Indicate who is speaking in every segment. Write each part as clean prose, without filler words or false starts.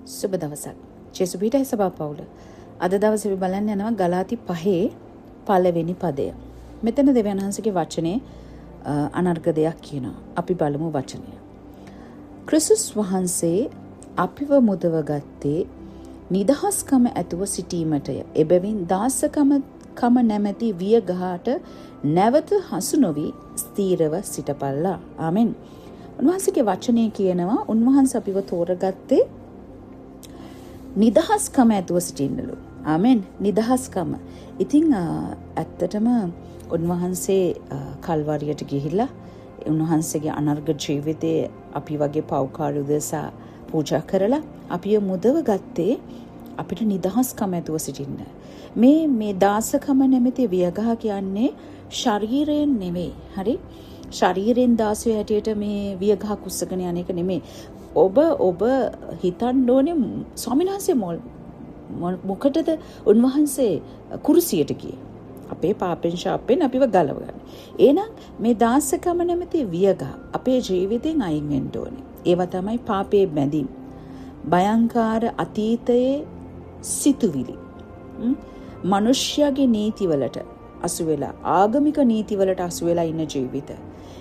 Speaker 1: සුබ දවසක්. ජේසු පිටයි සභා පවුල. අද දවසේ අපි බලන්න යනවා ගලාති 5 පළවෙනි පදය. මෙතන දෙවියන් වහන්සේගේ වචනේ අනර්ග දෙයක් කියනවා. අපි බලමු වචනය. ක්‍රිස්තුස් වහන්සේ අපිව මුදව ගත්තේ නිදහස්කම ඇතුව සිටීමටය. එබැවින් දාසකම නැමැති වියගහට නැවත හසු නොවි ස්ථීරව සිටපල්ලා. ආමෙන්. උන්වහන්සේගේ වචනේ කියනවා උන්වහන්සේ අපිව තෝරගත්තේ නිදහස්කම ඇතුව සිටින්නලු. ආමෙන්. නිදහස්කම. ඉතින් ඇත්තටම උන්වහන්සේ කල්වරියට ගිහිල්ලා උන්වහන්සේගේ අනර්ග ජීවිතයේ අපි වගේ පෞකාර උදෙසා පූජා කරලා අපිව මුදව ගත්තේ අපිට නිදහස්කම ඇතුව සිටින්න. මේ දාසකම නැමැති වියගහ කියන්නේ ශරීරයෙන් නෙවෙයි. හරි? ශරීරයෙන් දාසය හැටියට මේ වියගහ කුස්සගෙන යන එක නෙමෙයි. ඔබ හිතන්න ඕනේ ස්වාමීන් වහන්සේ මොකටද උන්වහන්සේ කුරුසියට ගියේ? අපේ පාපෙන් ශාපෙන් අපිව ගලවගන්න. එහෙනම් මේ දාසකම නැමැති වියගහ අපේ ජීවිතෙන් අයින් වෙන්න ඕනේ. ඒවා තමයි පාපයේ බැඳීම්. භයංකාර අතීතයේ සිතුවිලි. මනුෂ්‍යගේ නීතිවලට අසු වෙලා ආගමික නීතිවලට අසු වෙලා ඉන්න ජීවිත.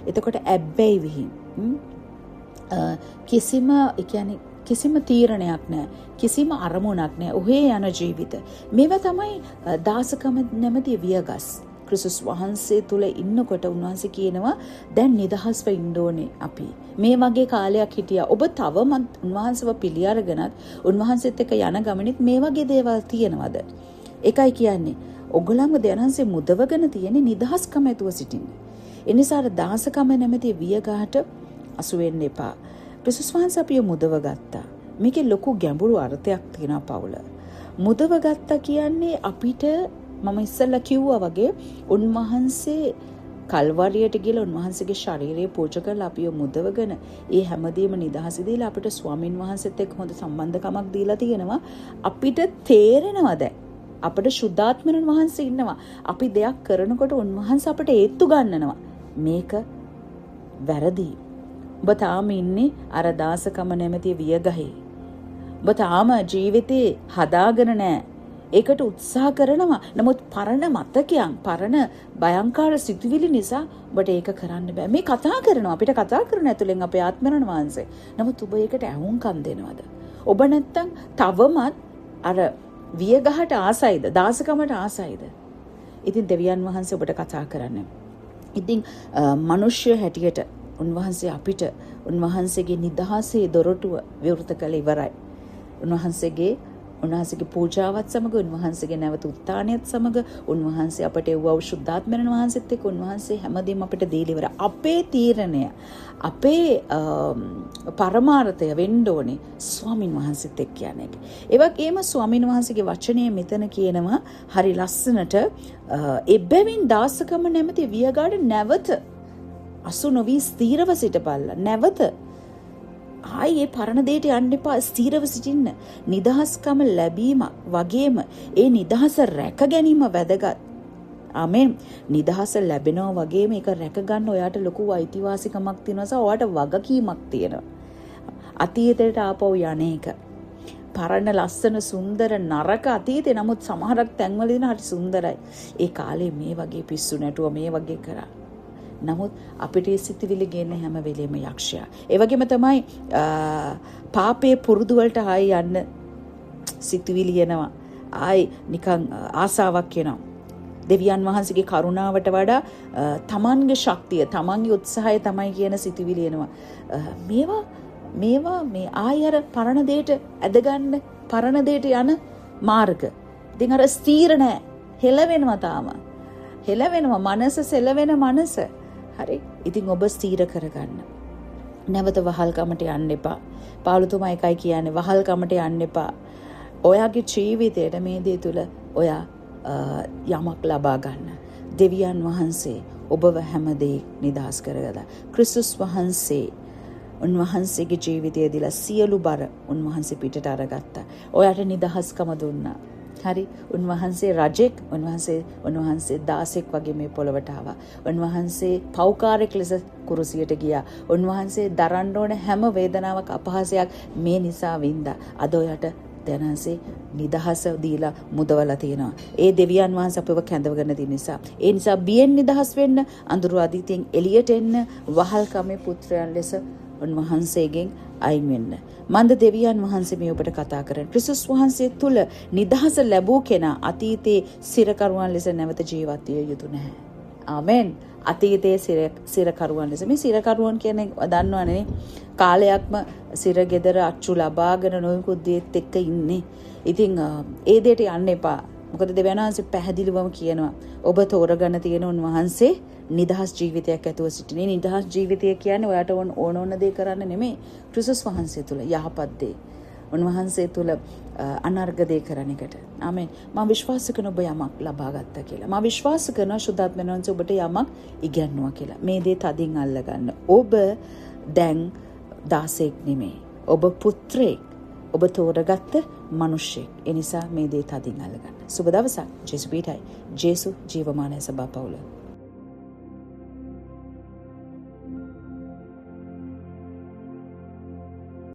Speaker 1: එතකොට ඇබ්බැහි විහිං කිසිම තීරණයක් නැහැ. කිසිම අරමුණක් නැහැ. ඔහේ යන ජීවිත. මේවා තමයි දාසකම නැමැති වියගස්. ක්‍රිස්තුස් වහන්සේ තුල ඉන්නකොට උන්වහන්සේ කියනවා දැන් නිදහස්ව ඉන්න ඕනේ අපි. මේ වගේ කාලයක් හිටියා. ඔබ තවමත් උන්වහන්සේව පිළි අරගෙනත් උන්වහන්සේත් එක්ක යන ගමනෙත් මේ වගේ දේවල් තියෙනවද? ඒකයි කියන්නේ. ඔගලන්ව දැනන්සේ මුදවගෙන තියෙන නිදහස්කම ඇතුව සිටින්න. ඒ නිසා දාසකම නැමැති වියගහට අසු වෙන්න එපා. ක්‍රිස්තුස් වහන්සේ අපිව මුදව ගත්තා. මේකේ ලොකු ගැඹුරු අර්ථයක් තියෙනවා පවුල. මුදව ගත්තා කියන්නේ අපිට මම ඉස්සෙල්ලා කිව්වා වගේ උන්වහන්සේ කල්වරියට ගිහලා උන්වහන්සේගේ ශරීරය පූජා කරලා අපිව මුදවගෙන ඒ හැමදේම නිදහස දීලා අපිට ස්වාමින් වහන්සේත් එක්ක හොඳ සම්බන්ධකමක් දීලා තියෙනවා. අපිට තේරෙනවා දැන් අපිට සුද්ධාත්මයන් වහන්සේ ඉන්නවා. අපි දෙයක් කරනකොට උන්වහන්සේ අපිට ඒත්තු ගන්නනවා. මේක වැරදි. ඔබ තාම ඉන්නේ අර දාසකම නැමැති වියගහේ. ඔබ තාම ජීවිතේ හදාගෙන නැහැ. ඒකට උත්සාහ කරනවා. නමුත් පරණ මතකයන්, පරණ භයංකාර සිතුවිලි නිසා ඔබට ඒක කරන්න බෑ. මේ කතා කරනවා. අපිට කතා කරන ඇතුලෙන් අපේ ආත්මරණ වහන්සේ. නමුත් ඔබ ඒකට ඇහුම්කන් දෙනවද? ඔබ නැත්තම් තවමත් අර වියගහට ආසයිද? දාසකමට ආසයිද? ඉතින් දෙවියන් වහන්සේ ඔබට කතා කරන්නේ. ඉතින් මිනිස්සු හැටියට උන්වහන්සේ අපිට උන්වහන්සේගේ නිදහසේ දොරටුව විවෘත කළ ඉවරයි. උන්වහන්සේගේ පූජාවත් සමග උන්වහන්සේගේ නැවත උත්ථානයත් සමග උන්වහන්සේ අපට එව්වව සුද්ධාත්මයන් වහන්සේත් එක්ක උන්වහන්සේ හැමදේම අපිට දීලා ඉවරයි. අපේ තීරණය, අපේ පරමාර්ථය වෙන්න ඕනේ ස්වාමින් වහන්සේත් එක්ක යන්නේ. ඒ වගේම ස්වාමින් වහන්සේගේ වචනය මෙතන කියනවා හරි ලස්සනට එබැවින් දාසකම නැමැති වියගාඩ නැවත අසු නොවි ස්ථීරව සිටපල්ලා. නැවත ආයේ පරණ දෙයට යන්න එපා. ස්ථීරව සිටින්න. නිදහස්කම ලැබීම වගේම ඒ නිදහස රැක ගැනීම වැදගත්. ආමෙන්. නිදහස ලැබෙනවා වගේම ඒක රැක ගන්න ඔයාට ලොකු අයිතිවාසිකමක් තියෙනවා. ඔයාට වගකීමක් තියෙනවා. අතීතයට ආපහු යන්නේක. පරණ ලස්සන සුන්දර නරක අතීතේ නමුත් සමහරක් තැන්වලදී හරි සුන්දරයි. ඒ කාලේ මේ වගේ පිස්සු නැටුව මේ වගේ කරා. නමුත් අපිට සිතිවිලි ගේන්න හැම වෙලෙම යක්ෂයා. ඒ වගේම තමයි පාපයේ පුරුදු වලට ආයි යන්න සිතිවිලි එනවා. ආයි නිකන් ආසාවක් එනවා. දෙවියන් වහන්සේගේ කරුණාවට වඩා තමන්ගේ ශක්තිය, තමන්ගේ උත්සාහය තමයි කියන සිතිවිලි එනවා. මේවා මේ ආයි අර පරණ දෙයට ඇදගන්න, පරණ දෙයට යන මාර්ග. ඉතින් අර ස්ථීර නැහැ. හෙලවෙනවා තාම. හෙලවෙනවා මනස, සෙලවෙන මනස. හරි. ඉතින් ඔබ ස්ථීර කරගන්න. නැවත වහල්කමට යන්න එපා. පාවුලතුමා එකයි කියන්නේ වහල්කමට යන්න එපා. ඔයාගේ ජීවිතයට මේ දේ තුල ඔයා යමක් ලබා ගන්න. දෙවියන් වහන්සේ ඔබව හැමදේ නිදහස් කරගලා. ක්‍රිස්තුස් වහන්සේ උන්වහන්සේගේ ජීවිතයේදීලා සියලු බර උන්වහන්සේ පිටට අරගත්තා. ඔයාට නිදහස්කම දුන්නා. හරි උන්වහන්සේ රජෙක් උන්වහන්සේ දාසෙක් වගේ මේ පොළවට ආවා. උන්වහන්සේ පෞකාරෙක් ලෙස කුරුසියට ගියා. උන්වහන්සේ දරන්න ඕන හැම වේදනාවක් අපහාසයක් මේ නිසා වින්දා. අද ඔයට දැනන්සේ නිදහස දීලා මුදවලා තියෙනවා. ඒ දෙවියන් වහන්සේ අපව කැඳවගෙන තියෙන නිසා. ඒ නිසා බියෙන් නිදහස් වෙන්න, අඳුරු අධිතියෙන් එළියට එන්න, වහල්කමේ පුත්‍රයන් ලෙස උන්වහන්සේගෙන් අයින් වෙන්න. මන්ද දෙවියන් වහන්සේ මේ ඔබට කතා කරන ක්‍රිස්තුස් වහන්සේ තුල නිදහස ලැබූ කෙනා අතීතයේ සිරකරුවන් ලෙස නැවත ජීවත් විය යුතු නැහැ. ආමෙන්. අතීතයේ සිරකරුවන් ලෙස මේ සිරකරුවන් කියන්නේ දන්නවනේ කාලයක්ම සිරගෙදර අච්චු ලබාගෙන නොයෙකුත් දේත් එක්ක ඉන්නේ. ඉතින් ඒ දෙයට යන්න එපා. මොකද දෙවියන් වහන්සේ පැහැදිලිවම කියනවා ඔබ තෝරගන්න තියෙන උන්වහන්සේ නිදහස් ජීවිතයක් ඇතුව සිටිනේ. නිදහස් ජීවිතය කියන්නේ ඔයාට ඕන දේ කරන්න නෙමෙයි. ක්‍රිස්තුස් වහන්සේ තුල යහපත් දේ. උන්වහන්සේ තුල අනර්ග දේ කරන එකට. ආමෙන්. මම විශ්වාස කරන ඔබ යමක් ලබා ගත්තා කියලා. මම විශ්වාස කරනවා සුද්ධාත්මයන් වහන්සේ ඔබට යමක් ඉගැන්නුවා කියලා. මේ දේ තදින් අල්ලගන්න. ඔබ දැන් දාසෙක් නෙමෙයි. ඔබ පුත්‍රයෙක්. ඔබ තෝරගත්ත මිනිසෙක්. ඒ නිසා මේ දේ තදින් අල්ලගන්න. සුබ දවසක්. ජේසු පීඨයි. ජේසු ජීවමාන සභා පවුල.